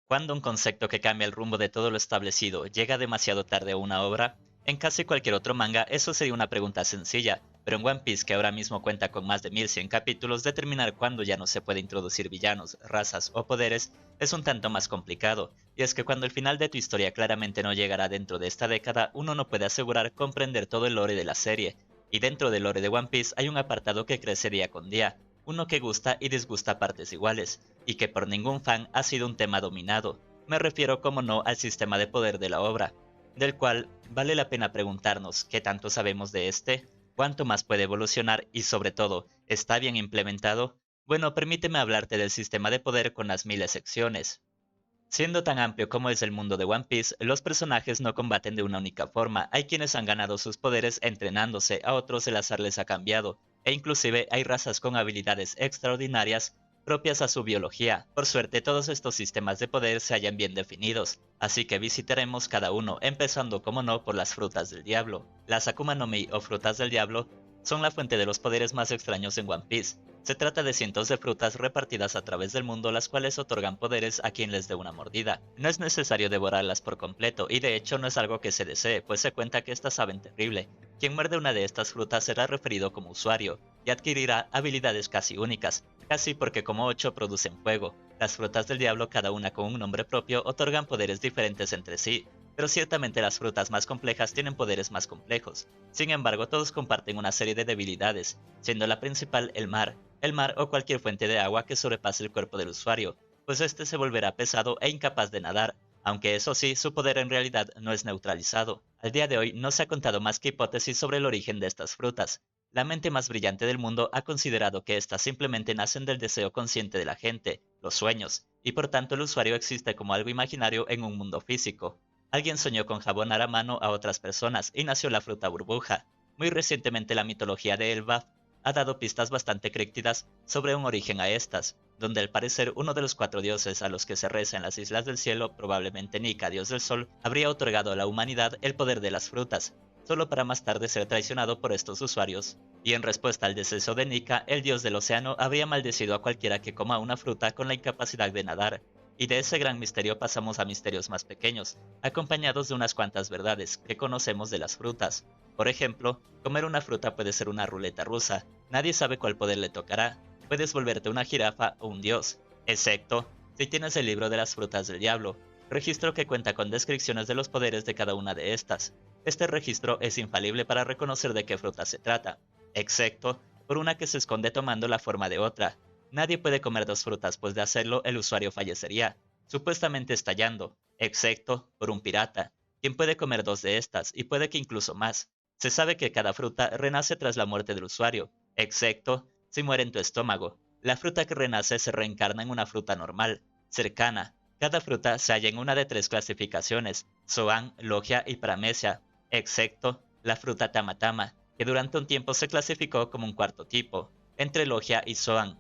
Cuando un concepto que cambia el rumbo de todo lo establecido llega demasiado tarde a una obra, en casi cualquier otro manga eso sería una pregunta sencilla, pero en One Piece, que ahora mismo cuenta con más de 1100 capítulos, determinar cuándo ya no se puede introducir villanos, razas o poderes es un tanto más complicado, y es que cuando el final de tu historia claramente no llegará dentro de esta década, uno no puede asegurar comprender todo el lore de la serie, y dentro del lore de One Piece hay un apartado que crece día con día, uno que gusta y disgusta a partes iguales, y que por ningún fan ha sido un tema dominado. Me refiero, como no, al sistema de poder de la obra, del cual vale la pena preguntarnos qué tanto sabemos de este, cuánto más puede evolucionar y, sobre todo, ¿está bien implementado? Bueno, permíteme hablarte del sistema de poder con las miles secciones. Siendo tan amplio como es el mundo de One Piece, los personajes no combaten de una única forma. Hay quienes han ganado sus poderes entrenándose, a otros el azar les ha cambiado, e inclusive hay razas con habilidades extraordinarias propias a su biología. Por suerte, todos estos sistemas de poder se hallan bien definidos, así que visitaremos cada uno, empezando como no por las frutas del diablo. Las Akuma no Mi o frutas del diablo son la fuente de los poderes más extraños en One Piece. Se trata de cientos de frutas repartidas a través del mundo, las cuales otorgan poderes a quien les dé una mordida. No es necesario devorarlas por completo, y de hecho no es algo que se desee, pues se cuenta que estas saben terrible. Quien muerde una de estas frutas será referido como usuario, y adquirirá habilidades casi únicas, casi porque como 8 producen fuego. Las frutas del diablo, cada una con un nombre propio, otorgan poderes diferentes entre sí, pero ciertamente las frutas más complejas tienen poderes más complejos. Sin embargo, todos comparten una serie de debilidades, siendo la principal el mar o cualquier fuente de agua que sobrepase el cuerpo del usuario, pues este se volverá pesado e incapaz de nadar, aunque eso sí, su poder en realidad no es neutralizado. Al día de hoy no se ha contado más que hipótesis sobre el origen de estas frutas. La mente más brillante del mundo ha considerado que estas simplemente nacen del deseo consciente de la gente, los sueños, y por tanto el usuario existe como algo imaginario en un mundo físico. Alguien soñó con jabonar a mano a otras personas y nació la fruta burbuja. Muy recientemente la mitología de Elbaf ha dado pistas bastante críptidas sobre un origen a estas, donde al parecer uno de los 4 dioses a los que se reza en las Islas del Cielo, probablemente Nika, dios del sol, habría otorgado a la humanidad el poder de las frutas, solo para más tarde ser traicionado por estos usuarios. Y en respuesta al deceso de Nika, el dios del océano habría maldecido a cualquiera que coma una fruta con la incapacidad de nadar. Y de ese gran misterio pasamos a misterios más pequeños, acompañados de unas cuantas verdades que conocemos de las frutas. Por ejemplo, comer una fruta puede ser una ruleta rusa, nadie sabe cuál poder le tocará, puedes volverte una jirafa o un dios, excepto si tienes el libro de las frutas del diablo, registro que cuenta con descripciones de los poderes de cada una de estas. Este registro es infalible para reconocer de qué fruta se trata, excepto por una que se esconde tomando la forma de otra. Nadie puede comer dos frutas, pues de hacerlo el usuario fallecería, supuestamente estallando, excepto por un pirata, quien puede comer dos de estas y puede que incluso más. Se sabe que cada fruta renace tras la muerte del usuario, excepto si muere en tu estómago. La fruta que renace se reencarna en una fruta normal, cercana. Cada fruta se halla en una de tres clasificaciones, Zoan, Logia y Paramecia, excepto la fruta Tamatama, que durante un tiempo se clasificó como un cuarto tipo, entre Logia y Zoan.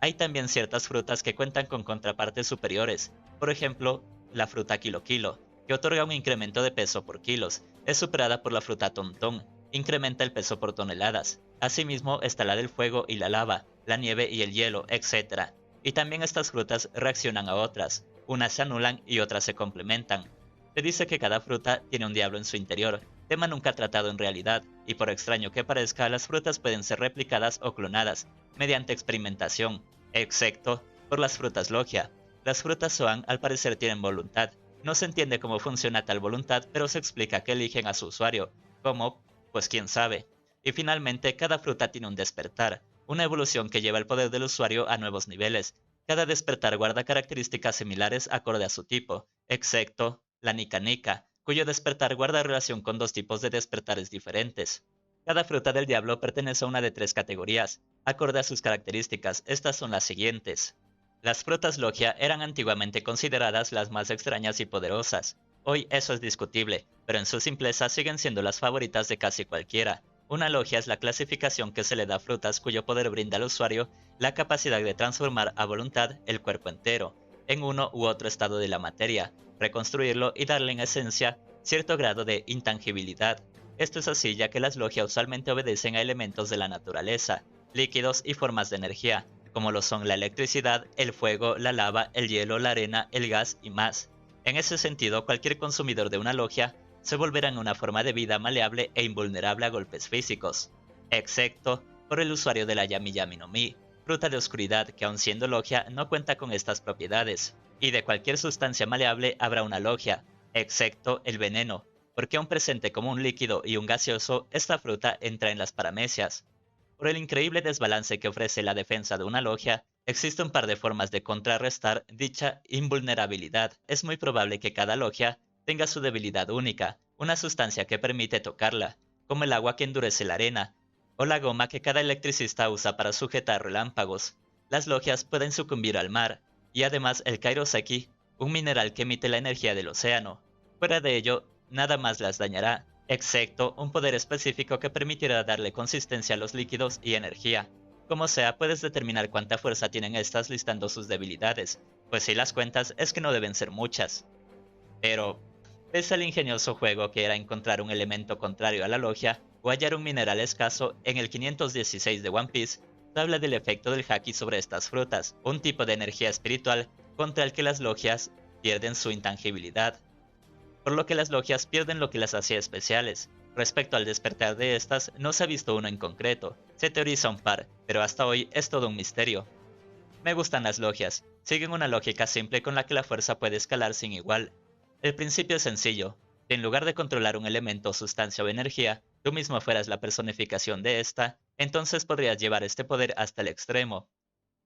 Hay también ciertas frutas que cuentan con contrapartes superiores, por ejemplo, la fruta Kilo Kilo, que otorga un incremento de peso por kilos, es superada por la fruta Tontón, incrementa el peso por toneladas. Asimismo está la del fuego y la lava, la nieve y el hielo, etc. Y también estas frutas reaccionan a otras, unas se anulan y otras se complementan. Se dice que cada fruta tiene un diablo en su interior, tema nunca tratado en realidad, y por extraño que parezca, las frutas pueden ser replicadas o clonadas, mediante experimentación, excepto por las frutas Logia. Las frutas Zoan al parecer tienen voluntad. No se entiende cómo funciona tal voluntad, pero se explica que eligen a su usuario. ¿Cómo? Pues quién sabe. Y finalmente, cada fruta tiene un despertar, una evolución que lleva el poder del usuario a nuevos niveles. Cada despertar guarda características similares acorde a su tipo, excepto la Nika Nika, cuyo despertar guarda relación con dos tipos de despertares diferentes. Cada fruta del diablo pertenece a una de tres categorías, acorde a sus características. Estas son las siguientes. Las frutas Logia eran antiguamente consideradas las más extrañas y poderosas. Hoy eso es discutible, pero en su simpleza siguen siendo las favoritas de casi cualquiera. Una logia es la clasificación que se le da a frutas cuyo poder brinda al usuario la capacidad de transformar a voluntad el cuerpo entero, en uno u otro estado de la materia, reconstruirlo y darle en esencia cierto grado de intangibilidad. Esto es así ya que las logias usualmente obedecen a elementos de la naturaleza, líquidos y formas de energía, como lo son la electricidad, el fuego, la lava, el hielo, la arena, el gas y más. En ese sentido, cualquier consumidor de una logia se volverá en una forma de vida maleable e invulnerable a golpes físicos, excepto por el usuario de la Yami Yami no Mi, fruta de oscuridad que aun siendo logia no cuenta con estas propiedades, y de cualquier sustancia maleable habrá una logia, excepto el veneno, porque aun presente como un líquido y un gaseoso, esta fruta entra en las paramecias. Por el increíble desbalance que ofrece la defensa de una logia, existe un par de formas de contrarrestar dicha invulnerabilidad. Es muy probable que cada logia tenga su debilidad única, una sustancia que permite tocarla, como el agua que endurece la arena, o la goma que cada electricista usa para sujetar relámpagos. Las logias pueden sucumbir al mar, y además el kairoseki, un mineral que emite la energía del océano. Fuera de ello, nada más las dañará, excepto un poder específico que permitirá darle consistencia a los líquidos y energía. Como sea, puedes determinar cuánta fuerza tienen estas listando sus debilidades, pues si las cuentas es que no deben ser muchas. Pero, pese al ingenioso juego que era encontrar un elemento contrario a la logia o hallar un mineral escaso, en el 516 de One Piece se habla del efecto del haki sobre estas frutas, un tipo de energía espiritual contra el que las logias pierden su intangibilidad, por lo que las logias pierden lo que las hacía especiales. Respecto al despertar de estas, no se ha visto uno en concreto, se teoriza un par, pero hasta hoy es todo un misterio. Me gustan las logias, siguen una lógica simple con la que la fuerza puede escalar sin igual. El principio es sencillo, que en lugar de controlar un elemento, sustancia o energía, tú mismo fueras la personificación de esta, entonces podrías llevar este poder hasta el extremo.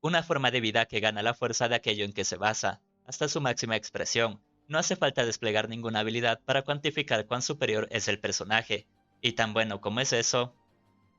Una forma de vida que gana la fuerza de aquello en que se basa, hasta su máxima expresión. No hace falta desplegar ninguna habilidad para cuantificar cuán superior es el personaje, y tan bueno como es eso,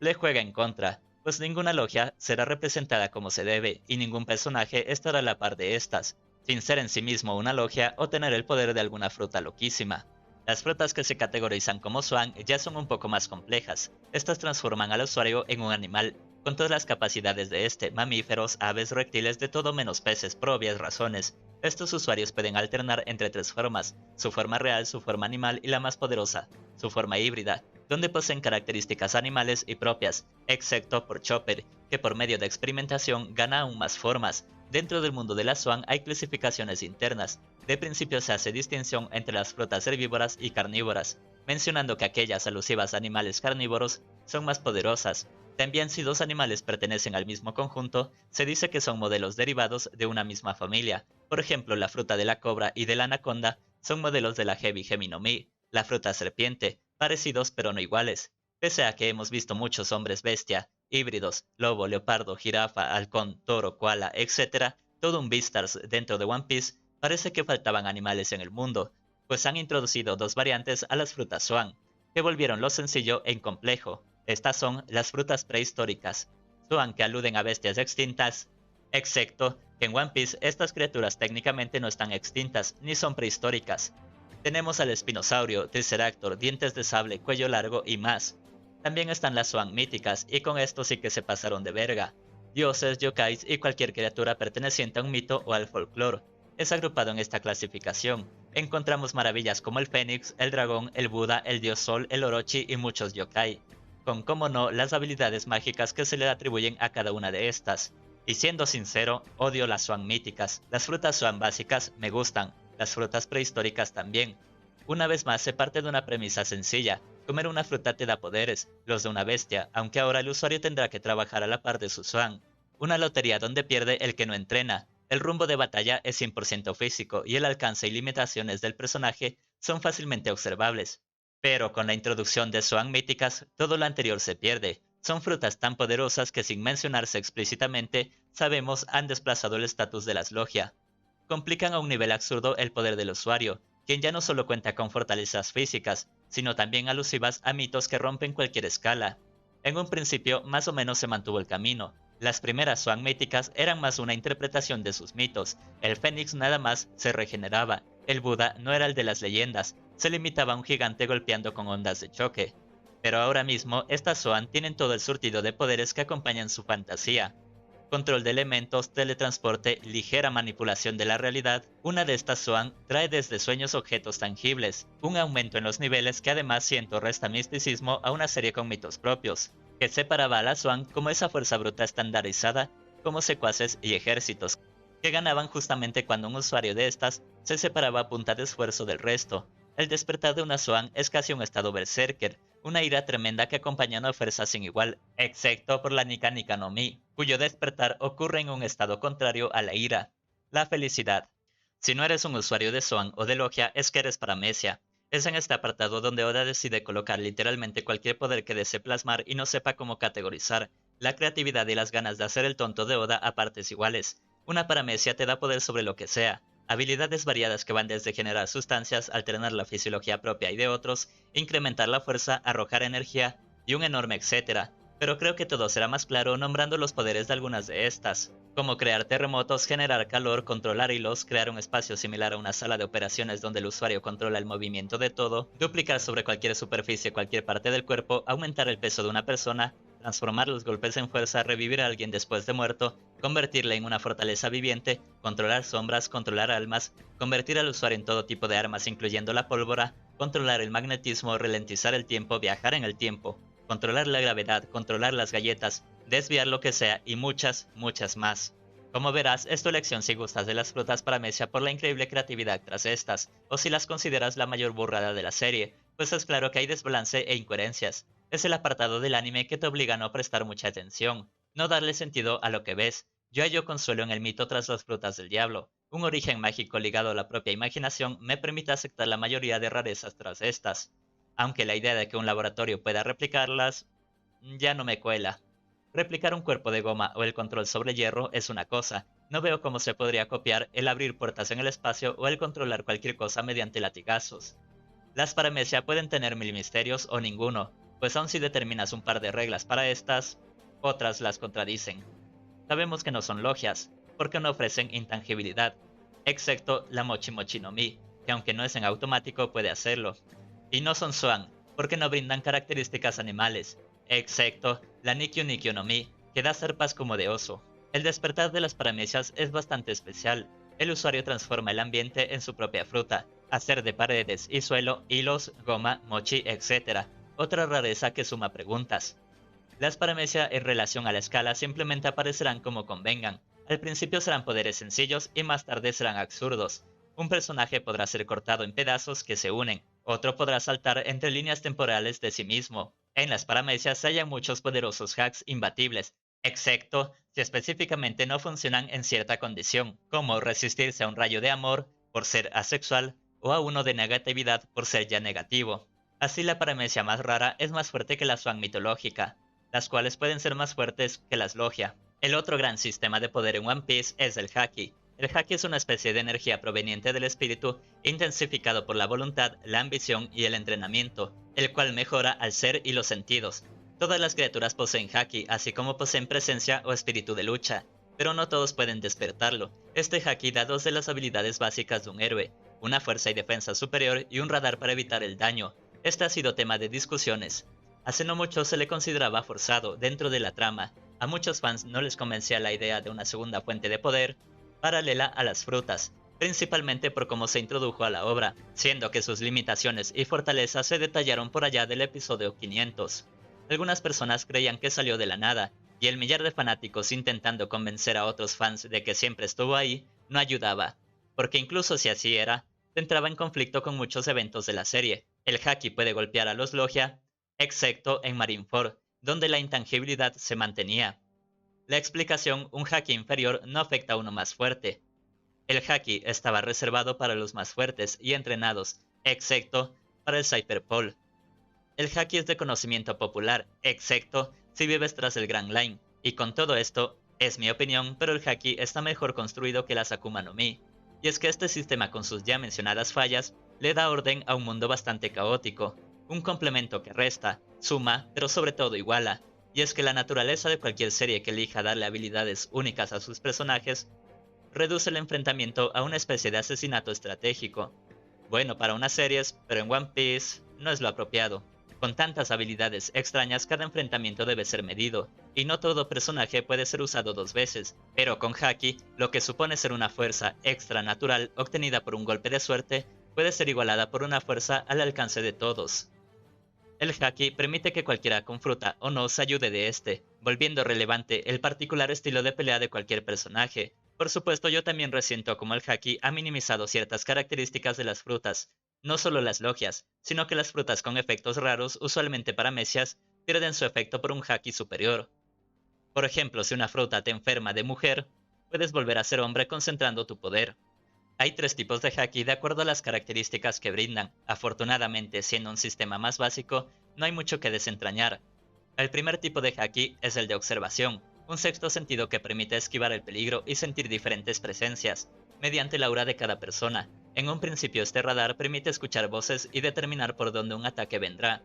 le juega en contra, pues ninguna logia será representada como se debe y ningún personaje estará a la par de estas, sin ser en sí mismo una logia o tener el poder de alguna fruta loquísima. Las frutas que se categorizan como Swan ya son un poco más complejas. Estas transforman al usuario en un animal, con todas las capacidades de este, mamíferos, aves, reptiles, de todo menos peces, por obvias razones. Estos usuarios pueden alternar entre tres formas: su forma real, su forma animal y la más poderosa, su forma híbrida, donde poseen características animales y propias, excepto por Chopper, que por medio de experimentación gana aún más formas. Dentro del mundo de la Swan hay clasificaciones internas. De principio se hace distinción entre las frutas herbívoras y carnívoras, mencionando que aquellas alusivas a animales carnívoros son más poderosas. También, si dos animales pertenecen al mismo conjunto, se dice que son modelos derivados de una misma familia. Por ejemplo, la fruta de la cobra y de la anaconda son modelos de la Heavy Gemi no Mi, la fruta serpiente, parecidos pero no iguales. Pese a que hemos visto muchos hombres bestia, híbridos, lobo, leopardo, jirafa, halcón, toro, koala, etc., todo un Beastars dentro de One Piece, parece que faltaban animales en el mundo, pues han introducido dos variantes a las frutas Swan, que volvieron lo sencillo en complejo. Estas son las frutas prehistóricas, Swan, que aluden a bestias extintas, excepto que en One Piece estas criaturas técnicamente no están extintas ni son prehistóricas. Tenemos al espinosaurio, triceractor, dientes de sable, cuello largo y más. También están las Swan míticas, y con esto sí que se pasaron de verga. Dioses, yokais y cualquier criatura perteneciente a un mito o al folclore es agrupado en esta clasificación. Encontramos maravillas como el fénix, el dragón, el Buda, el dios sol, el orochi y muchos yokai, con como no las habilidades mágicas que se le atribuyen a cada una de estas. Y siendo sincero, odio las Swan míticas. Las frutas Swan básicas me gustan, las frutas prehistóricas también. Una vez más se parte de una premisa sencilla: comer una fruta te da poderes, los de una bestia, aunque ahora el usuario tendrá que trabajar a la par de su Swan. Una lotería donde pierde el que no entrena. El rumbo de batalla es 100% físico y el alcance y limitaciones del personaje son fácilmente observables. Pero con la introducción de Swan míticas, todo lo anterior se pierde. Son frutas tan poderosas que, sin mencionarse explícitamente, sabemos han desplazado el estatus de las logia. Complican a un nivel absurdo el poder del usuario, quien ya no solo cuenta con fortalezas físicas, sino también alusivas a mitos que rompen cualquier escala. En un principio más o menos se mantuvo el camino. Las primeras Swan míticas eran más una interpretación de sus mitos. El Fénix nada más se regeneraba. El Buda no era el de las leyendas, se limitaba a un gigante golpeando con ondas de choque. Pero ahora mismo estas Swan tienen todo el surtido de poderes que acompañan su fantasía: control de elementos, teletransporte, ligera manipulación de la realidad. Una de estas Swan trae desde sueños objetos tangibles, un aumento en los niveles que además siento resta misticismo a una serie con mitos propios, que separaba a la Swan como esa fuerza bruta estandarizada como secuaces y ejércitos, que ganaban justamente cuando un usuario de estas se separaba a punta de esfuerzo del resto. El despertar de una Swan es casi un estado berserker, una ira tremenda que acompaña una fuerza sin igual, excepto por la Nika Nika no Mi, cuyo despertar ocurre en un estado contrario a la ira, la felicidad. Si no eres un usuario de Swan o de Logia, es que eres paramecia. Es en este apartado donde Oda decide colocar literalmente cualquier poder que desee plasmar y no sepa cómo categorizar. La creatividad y las ganas de hacer el tonto de Oda a partes iguales. Una paramecia te da poder sobre lo que sea. Habilidades variadas que van desde generar sustancias, alternar la fisiología propia y de otros, incrementar la fuerza, arrojar energía y un enorme etcétera. Pero creo que todo será más claro nombrando los poderes de algunas de estas, como crear terremotos, generar calor, controlar hilos, crear un espacio similar a una sala de operaciones donde el usuario controla el movimiento de todo, duplicar sobre cualquier superficie cualquier parte del cuerpo, aumentar el peso de una persona, transformar los golpes en fuerza, revivir a alguien después de muerto, convertirle en una fortaleza viviente, controlar sombras, controlar almas, convertir al usuario en todo tipo de armas incluyendo la pólvora, controlar el magnetismo, ralentizar el tiempo, viajar en el tiempo, controlar la gravedad, controlar las galletas, desviar lo que sea y muchas, muchas más. Como verás, es tu elección si gustas de las frutas paramecia por la increíble creatividad tras estas, o si las consideras la mayor burrada de la serie, pues es claro que hay desbalance e incoherencias. Es el apartado del anime que te obliga a no prestar mucha atención, no darle sentido a lo que ves. Yo hallo consuelo en el mito tras las frutas del diablo. Un origen mágico ligado a la propia imaginación me permite aceptar la mayoría de rarezas tras estas. Aunque la idea de que un laboratorio pueda replicarlas ya no me cuela. Replicar un cuerpo de goma o el control sobre hierro es una cosa. No veo cómo se podría copiar el abrir puertas en el espacio o el controlar cualquier cosa mediante latigazos. Las paramecia pueden tener mil misterios o ninguno, pues aun si determinas un par de reglas para estas, otras las contradicen. Sabemos que no son logias, porque no ofrecen intangibilidad, excepto la Mochi Mochi no Mi, que aunque no es en automático puede hacerlo. Y no son Swan, porque no brindan características animales, excepto la Nikyu Nikyu no Mi, que da zarpas como de oso. El despertar de las paramecias es bastante especial. El usuario transforma el ambiente en su propia fruta, hacer de paredes y suelo, hilos, goma, mochi, etc. Otra rareza que suma preguntas. Las paramecia en relación a la escala simplemente aparecerán como convengan. Al principio serán poderes sencillos y más tarde serán absurdos. Un personaje podrá ser cortado en pedazos que se unen, otro podrá saltar entre líneas temporales de sí mismo. En las paramecias se hallan muchos poderosos hacks imbatibles, excepto si específicamente no funcionan en cierta condición, como resistirse a un rayo de amor por ser asexual o a uno de negatividad por ser ya negativo. Así la paramecia más rara es más fuerte que la swan mitológica, las cuales pueden ser más fuertes que las logia. El otro gran sistema de poder en One Piece es el Haki. El Haki es una especie de energía proveniente del espíritu, intensificado por la voluntad, la ambición y el entrenamiento, el cual mejora al ser y los sentidos. Todas las criaturas poseen Haki, así como poseen presencia o espíritu de lucha, pero no todos pueden despertarlo. Este Haki da dos de las habilidades básicas de un héroe, una fuerza y defensa superior y un radar para evitar el daño. Este ha sido tema de discusiones. Hace no mucho se le consideraba forzado dentro de la trama. A muchos fans no les convencía la idea de una segunda fuente de poder paralela a las frutas, principalmente por cómo se introdujo a la obra, siendo que sus limitaciones y fortalezas se detallaron por allá del episodio 500. Algunas personas creían que salió de la nada, y el millar de fanáticos intentando convencer a otros fans de que siempre estuvo ahí no ayudaba, porque incluso si así era, entraba en conflicto con muchos eventos de la serie. El Haki puede golpear a los Logia, excepto en Marineford, donde la intangibilidad se mantenía. La explicación, un Haki inferior no afecta a uno más fuerte. El Haki estaba reservado para los más fuertes y entrenados, excepto para el Cyberpol. El Haki es de conocimiento popular, excepto si vives tras el Grand Line, y con todo esto, es mi opinión, pero el Haki está mejor construido que la Akuma no Mi. Y es que este sistema con sus ya mencionadas fallas, le da orden a un mundo bastante caótico, un complemento que resta, suma, pero sobre todo iguala, y es que la naturaleza de cualquier serie que elija darle habilidades únicas a sus personajes, reduce el enfrentamiento a una especie de asesinato estratégico. Bueno para unas series, pero en One Piece no es lo apropiado. Con tantas habilidades extrañas, cada enfrentamiento debe ser medido, y no todo personaje puede ser usado dos veces, pero con Haki, lo que supone ser una fuerza extra natural obtenida por un golpe de suerte, puede ser igualada por una fuerza al alcance de todos. El Haki permite que cualquiera con fruta o no se ayude de este, volviendo relevante el particular estilo de pelea de cualquier personaje. Por supuesto, yo también resiento como el haki ha minimizado ciertas características de las frutas, no solo las logias, sino que las frutas con efectos raros, usualmente paramecias, pierden su efecto por un haki superior. Por ejemplo, si una fruta te enferma de mujer, puedes volver a ser hombre concentrando tu poder. Hay tres tipos de haki de acuerdo a las características que brindan. Afortunadamente, siendo un sistema más básico, no hay mucho que desentrañar. El primer tipo de haki es el de observación, un sexto sentido que permite esquivar el peligro y sentir diferentes presencias, mediante la aura de cada persona. En un principio este radar permite escuchar voces y determinar por dónde un ataque vendrá.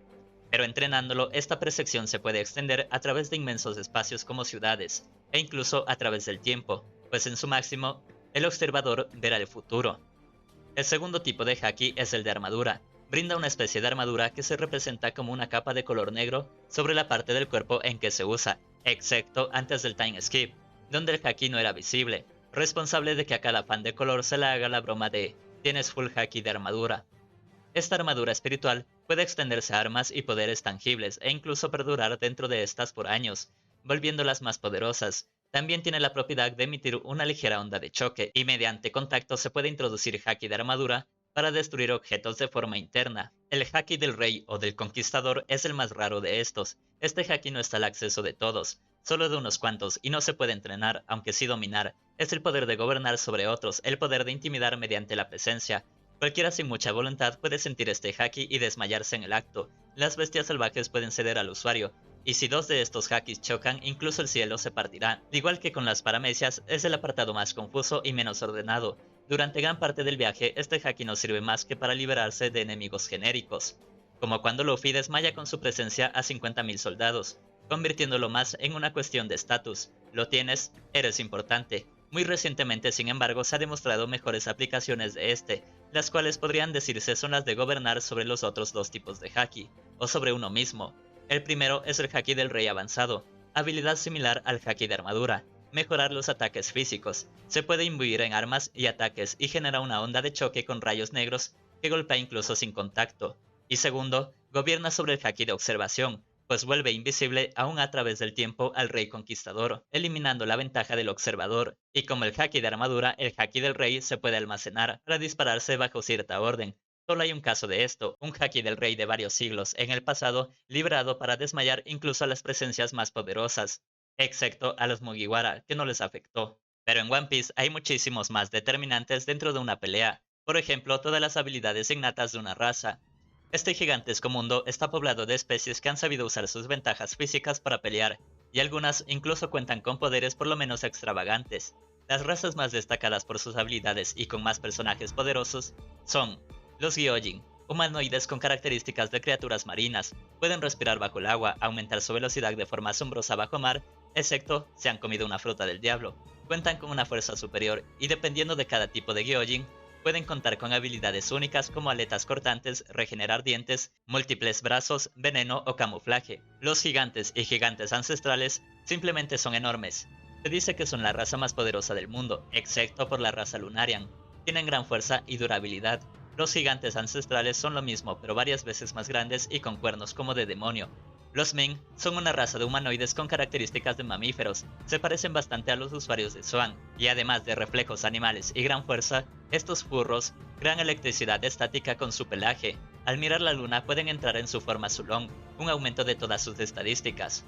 Pero entrenándolo, esta percepción se puede extender a través de inmensos espacios como ciudades, e incluso a través del tiempo, pues en su máximo, el observador verá el futuro. El segundo tipo de haki es el de armadura. Brinda una especie de armadura que se representa como una capa de color negro sobre la parte del cuerpo en que se usa, excepto antes del time skip, donde el haki no era visible, responsable de que a cada fan de color se le haga la broma de "tienes full haki de armadura". Esta armadura espiritual puede extenderse a armas y poderes tangibles e incluso perdurar dentro de estas por años, volviéndolas más poderosas. También tiene la propiedad de emitir una ligera onda de choque y mediante contacto se puede introducir haki de armadura para destruir objetos de forma interna. El haki del rey o del conquistador es el más raro de estos. Este haki no está al acceso de todos, solo de unos cuantos, y no se puede entrenar, aunque sí dominar. Es el poder de gobernar sobre otros, el poder de intimidar mediante la presencia. Cualquiera sin mucha voluntad puede sentir este haki y desmayarse en el acto. Las bestias salvajes pueden ceder al usuario, y si dos de estos hakis chocan, incluso el cielo se partirá. Igual que con las paramecias, es el apartado más confuso y menos ordenado. Durante gran parte del viaje, este haki no sirve más que para liberarse de enemigos genéricos, como cuando Luffy desmaya con su presencia a 50.000 soldados, convirtiéndolo más en una cuestión de estatus. Lo tienes, eres importante. Muy recientemente, sin embargo, se ha demostrado mejores aplicaciones de este, las cuales podrían decirse son las de gobernar sobre los otros dos tipos de haki, o sobre uno mismo. El primero es el haki del rey avanzado, habilidad similar al haki de armadura, mejorar los ataques físicos. Se puede imbuir en armas y ataques y genera una onda de choque con rayos negros que golpea incluso sin contacto. Y segundo, gobierna sobre el haki de observación, pues vuelve invisible aún a través del tiempo al rey conquistador, eliminando la ventaja del observador. Y como el haki de armadura, el haki del rey se puede almacenar para dispararse bajo cierta orden. Solo hay un caso de esto, un haki del rey de varios siglos en el pasado, librado para desmayar incluso a las presencias más poderosas, excepto a los Mugiwara, que no les afectó. Pero en One Piece hay muchísimos más determinantes dentro de una pelea, por ejemplo, todas las habilidades innatas de una raza. Este gigantesco mundo está poblado de especies que han sabido usar sus ventajas físicas para pelear, y algunas incluso cuentan con poderes por lo menos extravagantes. Las razas más destacadas por sus habilidades y con más personajes poderosos son los Gyojin, humanoides con características de criaturas marinas, pueden respirar bajo el agua, aumentar su velocidad de forma asombrosa bajo mar, excepto si han comido una fruta del diablo. Cuentan con una fuerza superior y dependiendo de cada tipo de Gyojin, pueden contar con habilidades únicas como aletas cortantes, regenerar dientes, múltiples brazos, veneno o camuflaje. Los gigantes y gigantes ancestrales simplemente son enormes. Se dice que son la raza más poderosa del mundo, excepto por la raza Lunarian. Tienen gran fuerza y durabilidad. Los gigantes ancestrales son lo mismo, pero varias veces más grandes y con cuernos como de demonio. Los Ming son una raza de humanoides con características de mamíferos, se parecen bastante a los usuarios de Swan, y además de reflejos animales y gran fuerza, estos furros crean electricidad estática con su pelaje. Al mirar la luna pueden entrar en su forma Sulong, un aumento de todas sus estadísticas.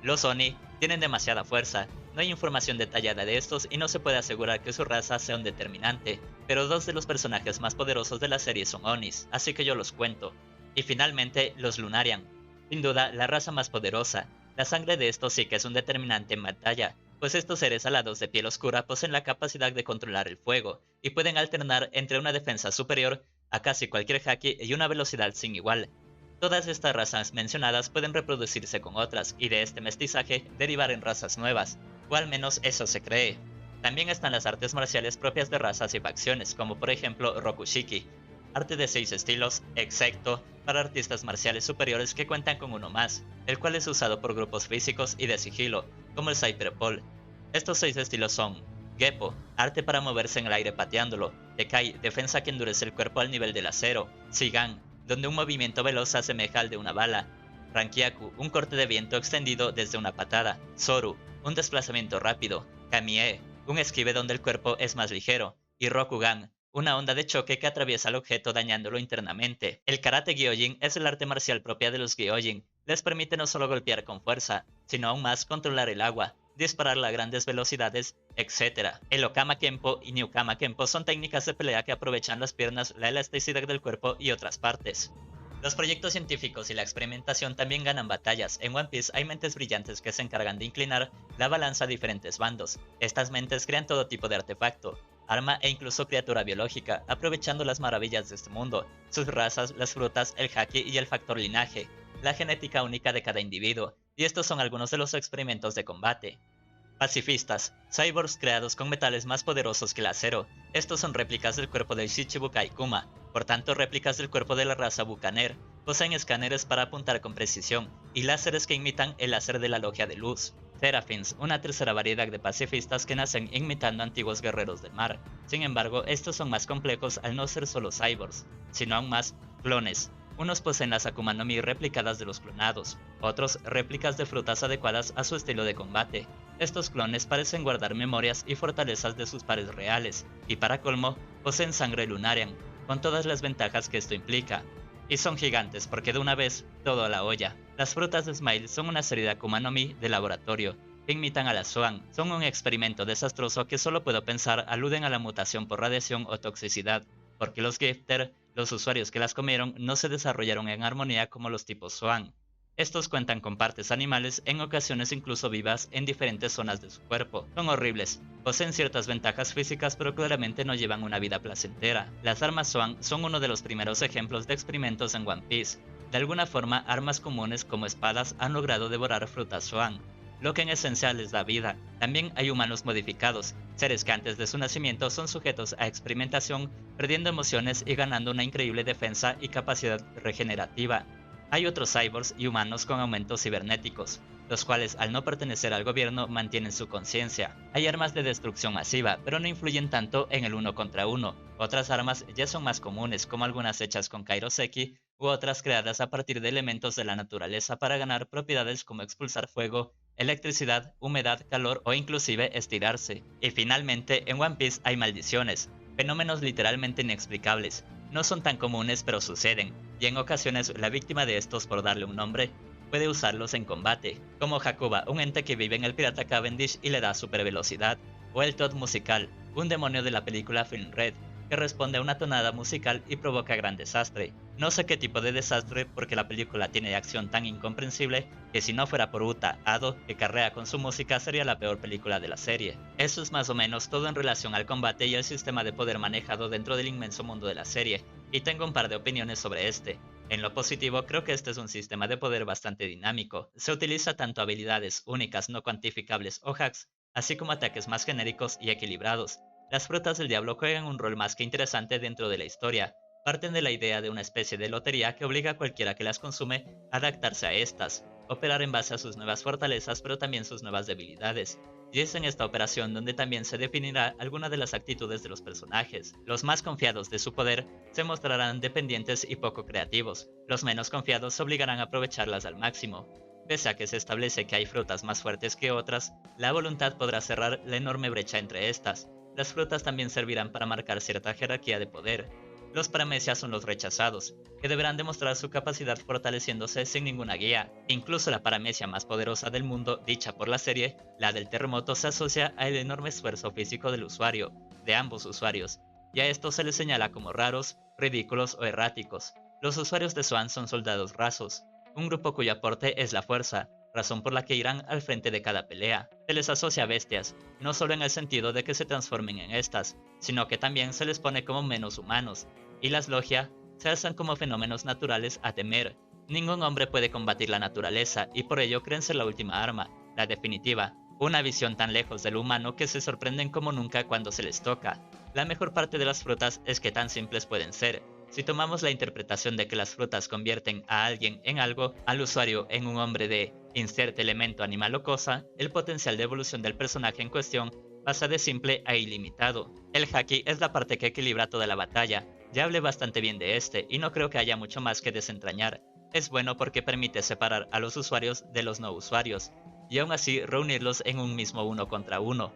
Los Oni tienen demasiada fuerza, no hay información detallada de estos y no se puede asegurar que su raza sea un determinante, pero dos de los personajes más poderosos de la serie son Onis, así que yo los cuento. Y finalmente, los Lunarian. Sin duda, la raza más poderosa. La sangre de estos sí que es un determinante en batalla, pues estos seres alados de piel oscura poseen la capacidad de controlar el fuego, y pueden alternar entre una defensa superior a casi cualquier haki y una velocidad sin igual. Todas estas razas mencionadas pueden reproducirse con otras y de este mestizaje derivar en razas nuevas, o al menos eso se cree. También están las artes marciales propias de razas y facciones, como por ejemplo Rokushiki, arte de 6 estilos, excepto para artistas marciales superiores que cuentan con uno más, el cual es usado por grupos físicos y de sigilo, como el Cyberpol. Estos 6 estilos son Geppo, arte para moverse en el aire pateándolo, Tekai, defensa que endurece el cuerpo al nivel del acero, Shigan, donde un movimiento veloz se asemeja al de una bala, Rankyaku, un corte de viento extendido desde una patada. Zoru, un desplazamiento rápido. Kamie, un esquive donde el cuerpo es más ligero. Y Rokugan, una onda de choque que atraviesa el objeto dañándolo internamente. El karate gyojin es el arte marcial propia de los gyojin. Les permite no solo golpear con fuerza, sino aún más controlar el agua, disparar a grandes velocidades, etc. El Okama Kenpo y Newkama Kenpo son técnicas de pelea que aprovechan las piernas, la elasticidad del cuerpo y otras partes. Los proyectos científicos y la experimentación también ganan batallas. En One Piece hay mentes brillantes que se encargan de inclinar la balanza a diferentes bandos. Estas mentes crean todo tipo de artefacto, arma e incluso criatura biológica, aprovechando las maravillas de este mundo, sus razas, las frutas, el haki y el factor linaje, la genética única de cada individuo, y estos son algunos de los experimentos de combate. Pacifistas, cyborgs creados con metales más poderosos que el acero. Estos son réplicas del cuerpo del Shichibukai Kuma, por tanto réplicas del cuerpo de la raza Bucaner. Poseen escáneres para apuntar con precisión y láseres que imitan el láser de la Logia de Luz. Seraphins, una tercera variedad de pacifistas que nacen imitando antiguos guerreros del mar. Sin embargo, estos son más complejos al no ser solo cyborgs, sino aún más clones. Unos poseen las Akuma no Mi replicadas de los clonados, otros réplicas de frutas adecuadas a su estilo de combate. Estos clones parecen guardar memorias y fortalezas de sus pares reales, y para colmo, poseen sangre Lunarian, con todas las ventajas que esto implica. Y son gigantes porque de una vez, todo a la olla. Las frutas de Smile son una serie de Akuma no Mi de laboratorio, que imitan a la Zoan. Son un experimento desastroso que solo puedo pensar aluden a la mutación por radiación o toxicidad, porque los Gifter, los usuarios que las comieron, no se desarrollaron en armonía como los tipos Zoan. Estos cuentan con partes animales, en ocasiones incluso vivas, en diferentes zonas de su cuerpo. Son horribles, poseen ciertas ventajas físicas pero claramente no llevan una vida placentera. Las armas Zoan son uno de los primeros ejemplos de experimentos en One Piece. De alguna forma, armas comunes como espadas han logrado devorar frutas Zoan, lo que en esencia les da vida. También hay humanos modificados, seres que antes de su nacimiento son sujetos a experimentación, perdiendo emociones y ganando una increíble defensa y capacidad regenerativa. Hay otros cyborgs y humanos con aumentos cibernéticos, los cuales al no pertenecer al gobierno mantienen su conciencia. Hay armas de destrucción masiva, pero no influyen tanto en el uno contra uno. Otras armas ya son más comunes, como algunas hechas con Kairoseki, u otras creadas a partir de elementos de la naturaleza para ganar propiedades como expulsar fuego, electricidad, humedad, calor o inclusive estirarse. Y finalmente, en One Piece hay maldiciones, fenómenos literalmente inexplicables. No son tan comunes pero suceden, y en ocasiones la víctima de estos, por darle un nombre, puede usarlos en combate, como Hakuba, un ente que vive en el pirata Cavendish y le da super velocidad, o el Toad musical, un demonio de la película Film Red, que responde a una tonada musical y provoca gran desastre. No sé qué tipo de desastre porque la película tiene acción tan incomprensible que si no fuera por Uta Ado, que carrea con su música, sería la peor película de la serie. Eso es más o menos todo en relación al combate y el sistema de poder manejado dentro del inmenso mundo de la serie, y tengo un par de opiniones sobre este. En lo positivo, creo que este es un sistema de poder bastante dinámico. Se utiliza tanto habilidades únicas no cuantificables o hacks, así como ataques más genéricos y equilibrados. Las frutas del diablo juegan un rol más que interesante dentro de la historia. Parten de la idea de una especie de lotería que obliga a cualquiera que las consume a adaptarse a estas, operar en base a sus nuevas fortalezas pero también sus nuevas debilidades. Y es en esta operación donde también se definirá alguna de las actitudes de los personajes. Los más confiados de su poder se mostrarán dependientes y poco creativos. Los menos confiados se obligarán a aprovecharlas al máximo. Pese a que se establece que hay frutas más fuertes que otras, la voluntad podrá cerrar la enorme brecha entre estas. Las frutas también servirán para marcar cierta jerarquía de poder. Los paramecias son los rechazados, que deberán demostrar su capacidad fortaleciéndose sin ninguna guía. Incluso la paramecia más poderosa del mundo, dicha por la serie, la del terremoto, se asocia al enorme esfuerzo físico del usuario, de ambos usuarios, y a esto se les señala como raros, ridículos o erráticos. Los usuarios de Swan son soldados rasos, un grupo cuyo aporte es la fuerza, razón por la que irán al frente de cada pelea. Se les asocia a bestias, no solo en el sentido de que se transformen en estas, sino que también se les pone como menos humanos, y las logia se alzan como fenómenos naturales a temer. Ningún hombre puede combatir la naturaleza y por ello creen ser la última arma, la definitiva, una visión tan lejos de lo humano que se sorprenden como nunca cuando se les toca. La mejor parte de las frutas es que tan simples pueden ser. Si tomamos la interpretación de que las frutas convierten a alguien en algo, al usuario en un hombre de inserte elemento animal o cosa, el potencial de evolución del personaje en cuestión pasa de simple a ilimitado. El haki es la parte que equilibra toda la batalla. Ya hablé bastante bien de este y no creo que haya mucho más que desentrañar. Es bueno porque permite separar a los usuarios de los no usuarios, y aún así reunirlos en un mismo uno contra uno.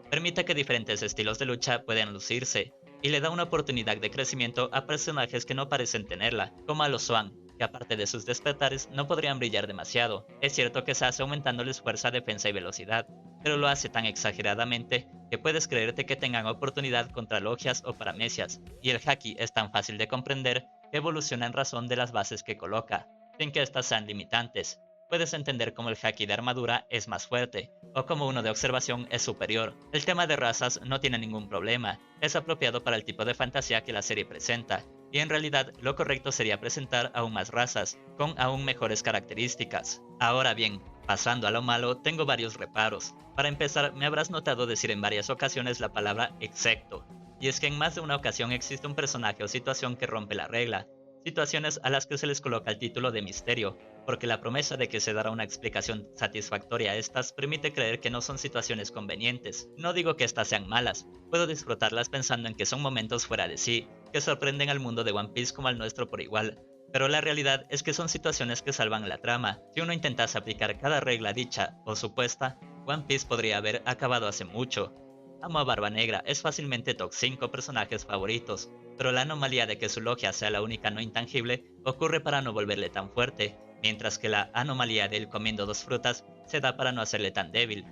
Permite que diferentes estilos de lucha puedan lucirse, y le da una oportunidad de crecimiento a personajes que no parecen tenerla, como a los Swan, que aparte de sus despertares no podrían brillar demasiado. Es cierto que se hace aumentándoles fuerza, defensa y velocidad, pero lo hace tan exageradamente que puedes creerte que tengan oportunidad contra logias o paramecias, y el haki es tan fácil de comprender que evoluciona en razón de las bases que coloca, sin que éstas sean limitantes. Puedes entender cómo el haki de armadura es más fuerte, o como uno de observación es superior. El tema de razas no tiene ningún problema, es apropiado para el tipo de fantasía que la serie presenta, y en realidad lo correcto sería presentar aún más razas, con aún mejores características. Ahora bien, pasando a lo malo, tengo varios reparos. Para empezar, me habrás notado decir en varias ocasiones la palabra execto, y es que en más de una ocasión existe un personaje o situación que rompe la regla, situaciones a las que se les coloca el título de misterio, porque la promesa de que se dará una explicación satisfactoria a estas permite creer que no son situaciones convenientes. No digo que estas sean malas, puedo disfrutarlas pensando en que son momentos fuera de sí, que sorprenden al mundo de One Piece como al nuestro por igual, pero la realidad es que son situaciones que salvan la trama. Si uno intentase aplicar cada regla dicha o supuesta, One Piece podría haber acabado hace mucho. Amo a Barba Negra, es fácilmente top 5 personajes favoritos, pero la anomalía de que su logia sea la única no intangible ocurre para no volverle tan fuerte, mientras que la anomalía de él comiendo dos frutas se da para no hacerle tan débil.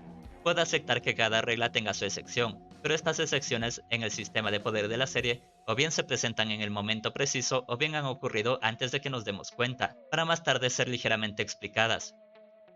Puedo aceptar que cada regla tenga su excepción, pero estas excepciones en el sistema de poder de la serie o bien se presentan en el momento preciso o bien han ocurrido antes de que nos demos cuenta, para más tarde ser ligeramente explicadas.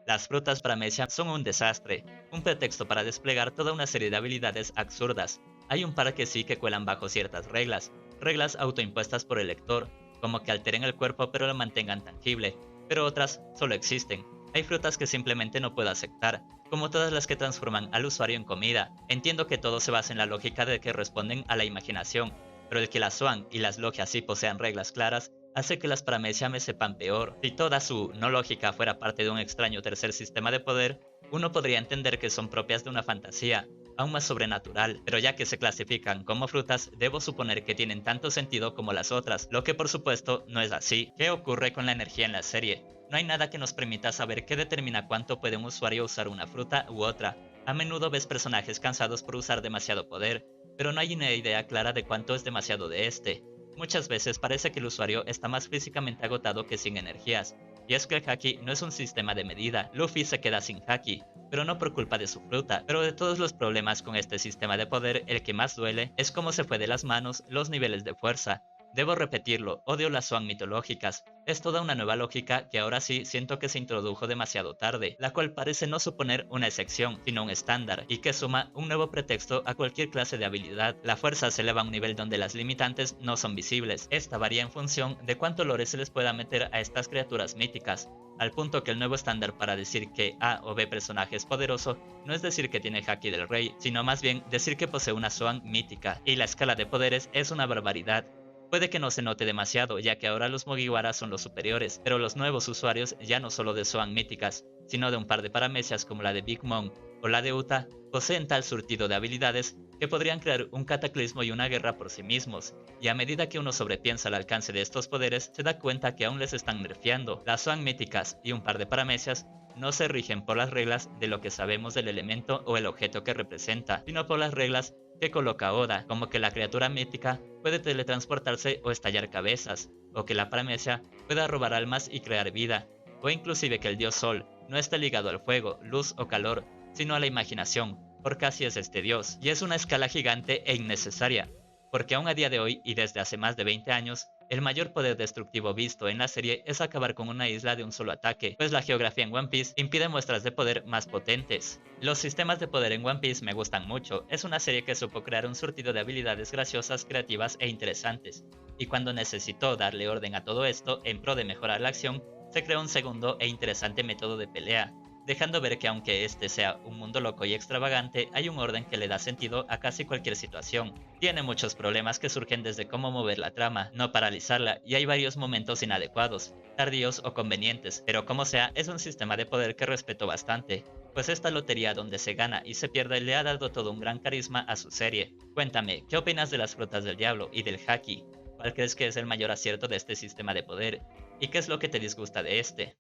Las frutas Paramecia son un desastre, un pretexto para desplegar toda una serie de habilidades absurdas. Hay un par que sí que cuelan bajo ciertas reglas, reglas autoimpuestas por el lector, como que alteren el cuerpo pero lo mantengan tangible, pero otras solo existen. Hay frutas que simplemente no puedo aceptar, como todas las que transforman al usuario en comida. Entiendo que todo se basa en la lógica de que responden a la imaginación, pero el que las Swan y las logias sí posean reglas claras hace que las Paramecia me sepan peor. Si toda su no lógica fuera parte de un extraño tercer sistema de poder, uno podría entender que son propias de una fantasía, aún más sobrenatural, pero ya que se clasifican como frutas, debo suponer que tienen tanto sentido como las otras, lo que por supuesto no es así. ¿Qué ocurre con la energía en la serie? No hay nada que nos permita saber qué determina cuánto puede un usuario usar una fruta u otra. A menudo ves personajes cansados por usar demasiado poder, pero no hay una idea clara de cuánto es demasiado de este. Muchas veces parece que el usuario está más físicamente agotado que sin energías, y es que el haki no es un sistema de medida. Luffy se queda sin haki, pero no por culpa de su fruta. Pero de todos los problemas con este sistema de poder, el que más duele es cómo se fue de las manos los niveles de fuerza. Debo repetirlo, odio las Swan mitológicas. Es toda una nueva lógica que ahora sí siento que se introdujo demasiado tarde, la cual parece no suponer una excepción, sino un estándar, y que suma un nuevo pretexto a cualquier clase de habilidad. La fuerza se eleva a un nivel donde las limitantes no son visibles. Esta varía en función de cuánto lore se les pueda meter a estas criaturas míticas, al punto que el nuevo estándar para decir que A o B personaje es poderoso no es decir que tiene haki del rey, sino más bien decir que posee una Swan mítica, y la escala de poderes es una barbaridad. Puede que no se note demasiado, ya que ahora los Mugiwara son los superiores, pero los nuevos usuarios, ya no solo de Swan míticas, sino de un par de paramecias como la de Big Mom o la de Uta, poseen tal surtido de habilidades que podrían crear un cataclismo y una guerra por sí mismos, y a medida que uno sobrepiensa el alcance de estos poderes, se da cuenta que aún les están nerfeando. Las Swan míticas y un par de paramecias no se rigen por las reglas de lo que sabemos del elemento o el objeto que representa, sino por las reglas que coloca Oda, como que la criatura mítica puede teletransportarse o estallar cabezas, o que la paramecia pueda robar almas y crear vida, o inclusive que el dios Sol no esté ligado al fuego, luz o calor, sino a la imaginación, porque así es este dios, y es una escala gigante e innecesaria, porque aún a día de hoy y desde hace más de 20 años, el mayor poder destructivo visto en la serie es acabar con una isla de un solo ataque, pues la geografía en One Piece impide muestras de poder más potentes. Los sistemas de poder en One Piece me gustan mucho, es una serie que supo crear un surtido de habilidades graciosas, creativas e interesantes, y cuando necesitó darle orden a todo esto en pro de mejorar la acción, se creó un segundo e interesante método de pelea, dejando ver que aunque este sea un mundo loco y extravagante, hay un orden que le da sentido a casi cualquier situación. Tiene muchos problemas que surgen desde cómo mover la trama, no paralizarla, y hay varios momentos inadecuados, tardíos o convenientes, pero como sea, es un sistema de poder que respeto bastante, pues esta lotería donde se gana y se pierde le ha dado todo un gran carisma a su serie. Cuéntame, ¿qué opinas de las frutas del diablo y del haki? ¿Cuál crees que es el mayor acierto de este sistema de poder? ¿Y qué es lo que te disgusta de este?